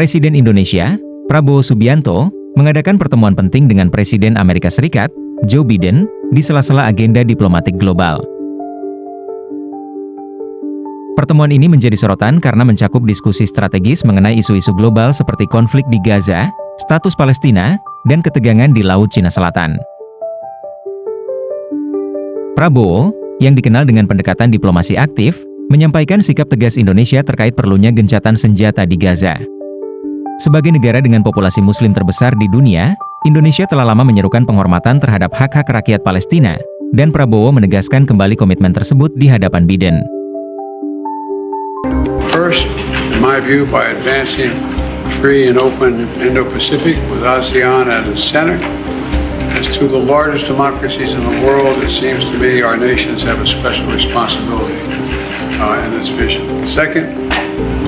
Presiden Indonesia, Prabowo Subianto, mengadakan pertemuan penting dengan Presiden Amerika Serikat, Joe Biden, di sela-sela agenda diplomatik global. Pertemuan ini menjadi sorotan karena mencakup diskusi strategis mengenai isu-isu global seperti konflik di Gaza, status Palestina, dan ketegangan di Laut Cina Selatan. Prabowo, yang dikenal dengan pendekatan diplomasi aktif, menyampaikan sikap tegas Indonesia terkait perlunya gencatan senjata di Gaza. Sebagai negara dengan populasi Muslim terbesar di dunia, Indonesia telah lama menyerukan penghormatan terhadap hak-hak rakyat Palestina, dan Prabowo menegaskan kembali komitmen tersebut di hadapan Biden. First, in my view, by advancing free and open Indo-Pacific with ASEAN at its center. As two of the largest democracies in the world, it seems to me our nations have a special responsibility in this vision. Second,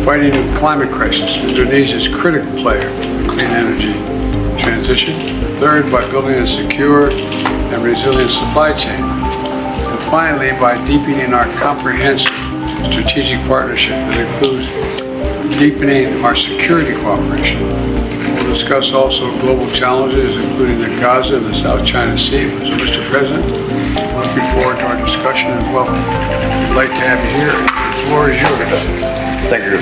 fighting the climate crisis. Indonesia is a critical player in the clean energy transition. Third, by building a secure and resilient supply chain. And finally, by deepening our comprehensive strategic partnership that includes deepening our security cooperation. We'll discuss also global challenges, including the Gaza and the South China Sea. So, Mr. President, looking forward to our discussion and welcome. We'd like to have you here. The floor is yours. Thank you.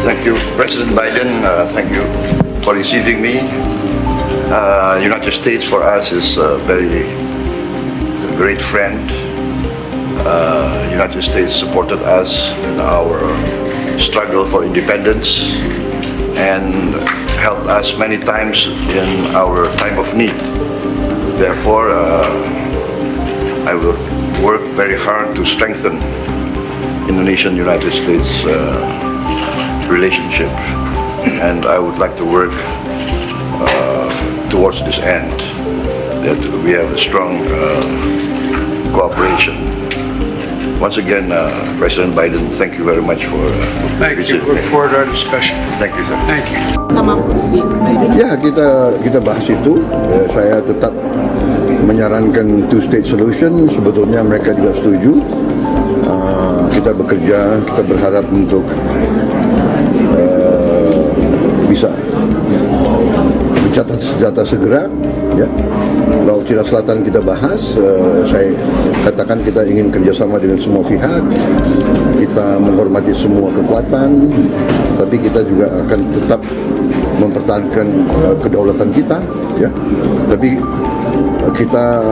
Thank you, President Biden. Thank you for receiving me. United States for us is a very great friend. United States supported us in our struggle for independence and helped us many times in our time of need. Therefore, I will work very hard to strengthen Indonesian-United States relationship, and I would like to work towards this end, that we have a strong cooperation. Once again, President Biden, thank you very much for Thank you. Look forward to our discussion. Thank you, sir. Thank you. Ya, kita bahas itu. Saya tetap menyarankan two-state solution. Sebetulnya mereka juga setuju. Kita bekerja, kita berharap untuk bisa gencatan senjata segera. Ya, Laut Cina Selatan kita bahas. Saya katakan kita ingin kerjasama dengan semua pihak. Kita menghormati semua kekuatan, tapi kita juga akan tetap mempertahankan kedaulatan kita. Ya, tapi kita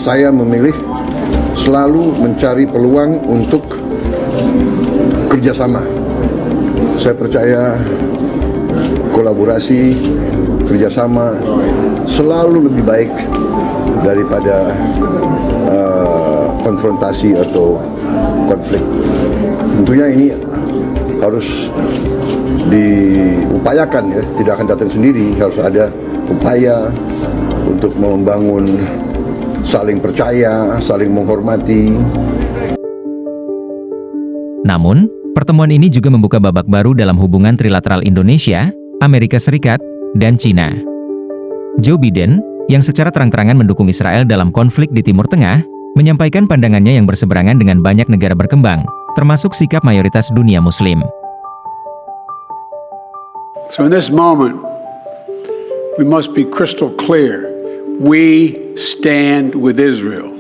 saya memilih selalu mencari peluang untuk kerjasama. Saya percaya kolaborasi, kerjasama selalu lebih baik daripada konfrontasi atau konflik. Tentunya ini harus diupayakan, ya, tidak akan datang sendiri. Harus ada upaya untuk membangun saling percaya, saling menghormati. Namun, pertemuan ini juga membuka babak baru dalam hubungan trilateral Indonesia, Amerika Serikat, dan China. Joe Biden, yang secara terang-terangan mendukung Israel dalam konflik di Timur Tengah, menyampaikan pandangannya yang berseberangan dengan banyak negara berkembang, termasuk sikap mayoritas dunia Muslim. So in this moment, we must be crystal clear. We stand with Israel.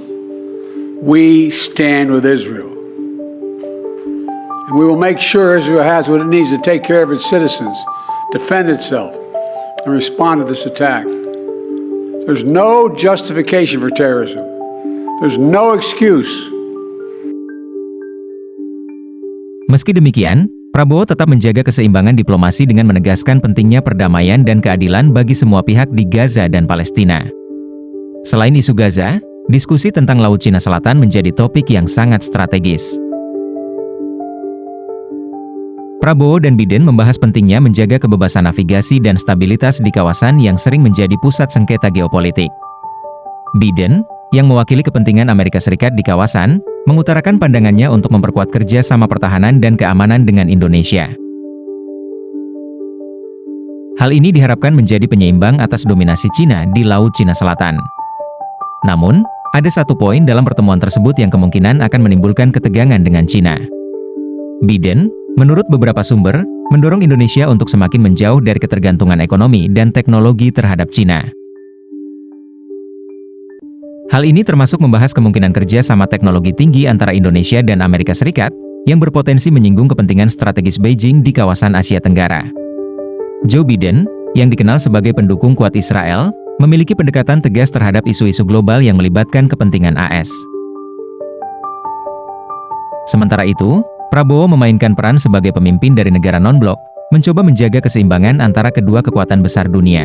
We stand with Israel. And we will make sure Israel has what it needs to take care of its citizens, defend itself, and respond to this attack. There's no justification for terrorism. There's no excuse. Meski demikian, Prabowo tetap menjaga keseimbangan diplomasi dengan menegaskan pentingnya perdamaian dan keadilan bagi semua pihak di Gaza dan Palestina. Selain isu Gaza, diskusi tentang Laut Cina Selatan menjadi topik yang sangat strategis. Prabowo dan Biden membahas pentingnya menjaga kebebasan navigasi dan stabilitas di kawasan yang sering menjadi pusat sengketa geopolitik. Biden, yang mewakili kepentingan Amerika Serikat di kawasan, mengutarakan pandangannya untuk memperkuat kerja sama pertahanan dan keamanan dengan Indonesia. Hal ini diharapkan menjadi penyeimbang atas dominasi Cina di Laut Cina Selatan. Namun, ada satu poin dalam pertemuan tersebut yang kemungkinan akan menimbulkan ketegangan dengan Cina. Biden, menurut beberapa sumber, mendorong Indonesia untuk semakin menjauh dari ketergantungan ekonomi dan teknologi terhadap Cina. Hal ini termasuk membahas kemungkinan kerja sama teknologi tinggi antara Indonesia dan Amerika Serikat, yang berpotensi menyinggung kepentingan strategis Beijing di kawasan Asia Tenggara. Joe Biden, yang dikenal sebagai pendukung kuat Israel, memiliki pendekatan tegas terhadap isu-isu global yang melibatkan kepentingan AS. Sementara itu, Prabowo memainkan peran sebagai pemimpin dari negara non-blok, mencoba menjaga keseimbangan antara kedua kekuatan besar dunia.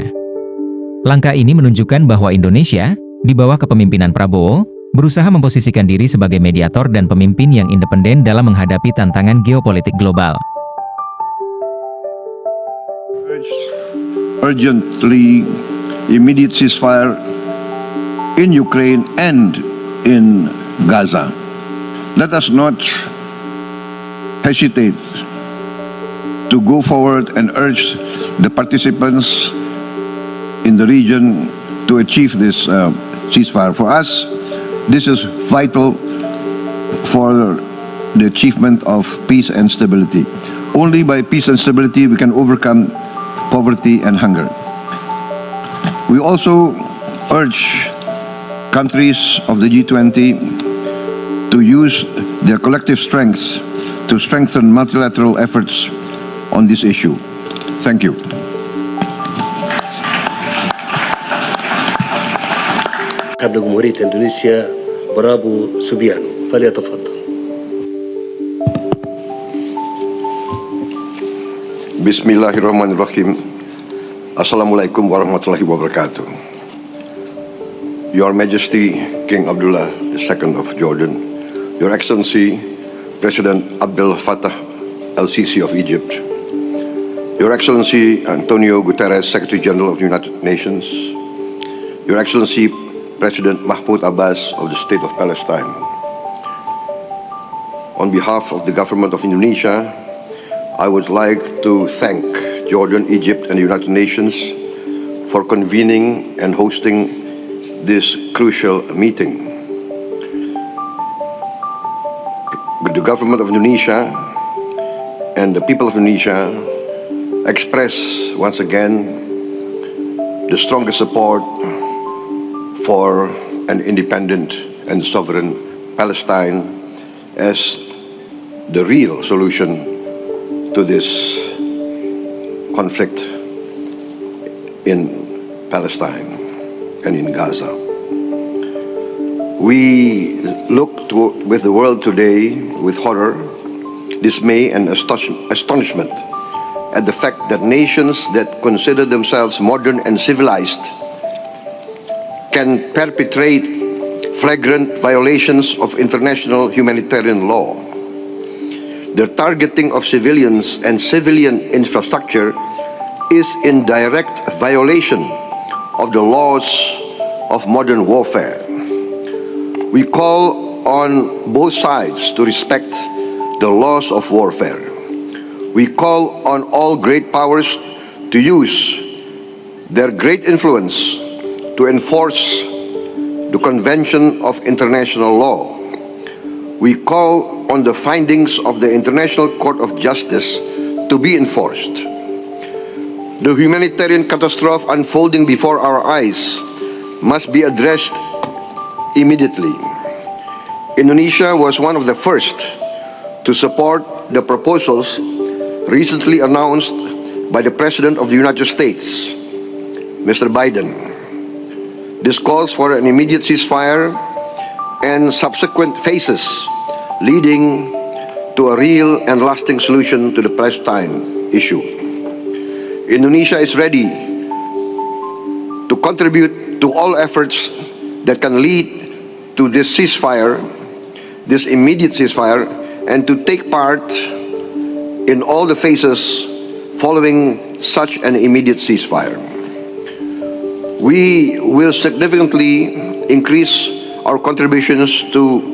Langkah ini menunjukkan bahwa Indonesia, di bawah kepemimpinan Prabowo, berusaha memposisikan diri sebagai mediator dan pemimpin yang independen dalam menghadapi tantangan geopolitik global. Urgently, immediate ceasefire in Ukraine and in Gaza. Let us not hesitate to go forward and urge the participants in the region to achieve this ceasefire. For us, this is vital for the achievement of peace and stability. Only by peace and stability we can overcome poverty and hunger. We also urge countries of the G20 to use their collective strengths to strengthen multilateral efforts on this issue. Thank you. قبل جمهورية إندونيسيا برابو سوبيانو فليتفضل. Bismillahirrahmanirrahim. Assalamualaikum warahmatullahi wabarakatuh. Your Majesty King Abdullah II of Jordan, Your Excellency President Abdel Fattah el-Sisi of Egypt, Your Excellency Antonio Guterres, Secretary General of the United Nations, Your Excellency President Mahmoud Abbas of the State of Palestine. On behalf of the government of Indonesia, I would like to thank Jordan, Egypt, and the United Nations for convening and hosting this crucial meeting. The government of Indonesia and the people of Indonesia express once again the strongest support for an independent and sovereign Palestine as the real solution to this conflict in Palestine and in Gaza. We look with the world today with horror, dismay, and astonishment at the fact that nations that consider themselves modern and civilized can perpetrate flagrant violations of international humanitarian law. The targeting of civilians and civilian infrastructure is in direct violation of the laws of modern warfare. We call on both sides to respect the laws of warfare. We call on all great powers to use their great influence to enforce the Convention of International Law. We call on the findings of the International Court of Justice to be enforced. The humanitarian catastrophe unfolding before our eyes must be addressed immediately. Indonesia was one of the first to support the proposals recently announced by the President of the United States, Mr. Biden. This calls for an immediate ceasefire and subsequent phases leading to a real and lasting solution to the Palestine issue. Indonesia is ready to contribute to all efforts that can lead to this ceasefire, this immediate ceasefire, and to take part in all the phases following such an immediate ceasefire. We will significantly increase our contributions to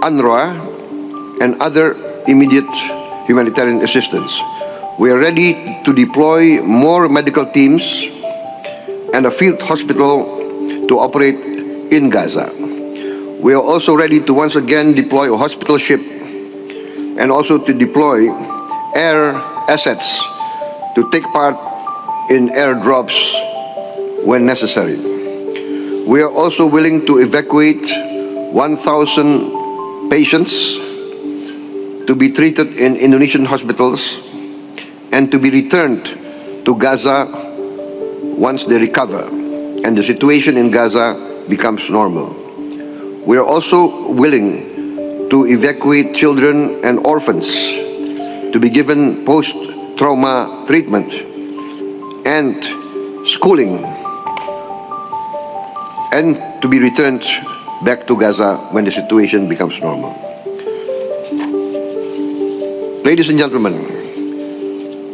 UNRWA and other immediate humanitarian assistance. We are ready to deploy more medical teams and a field hospital to operate in Gaza. We are also ready to once again deploy a hospital ship and also to deploy air assets to take part in airdrops when necessary. We are also willing to evacuate 1,000 patients to be treated in Indonesian hospitals and to be returned to Gaza once they recover and the situation in Gaza becomes normal. We are also willing to evacuate children and orphans to be given post-trauma treatment and schooling and to be returned back to Gaza when the situation becomes normal. Ladies and gentlemen,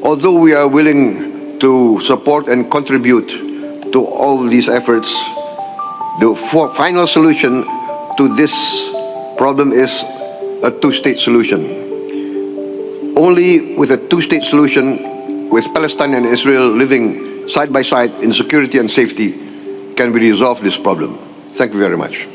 although we are willing to support and contribute to all these efforts, the final solution to this problem is a two-state solution. Only with a two-state solution, with Palestine and Israel living side by side in security and safety, can we resolve this problem. Thank you very much.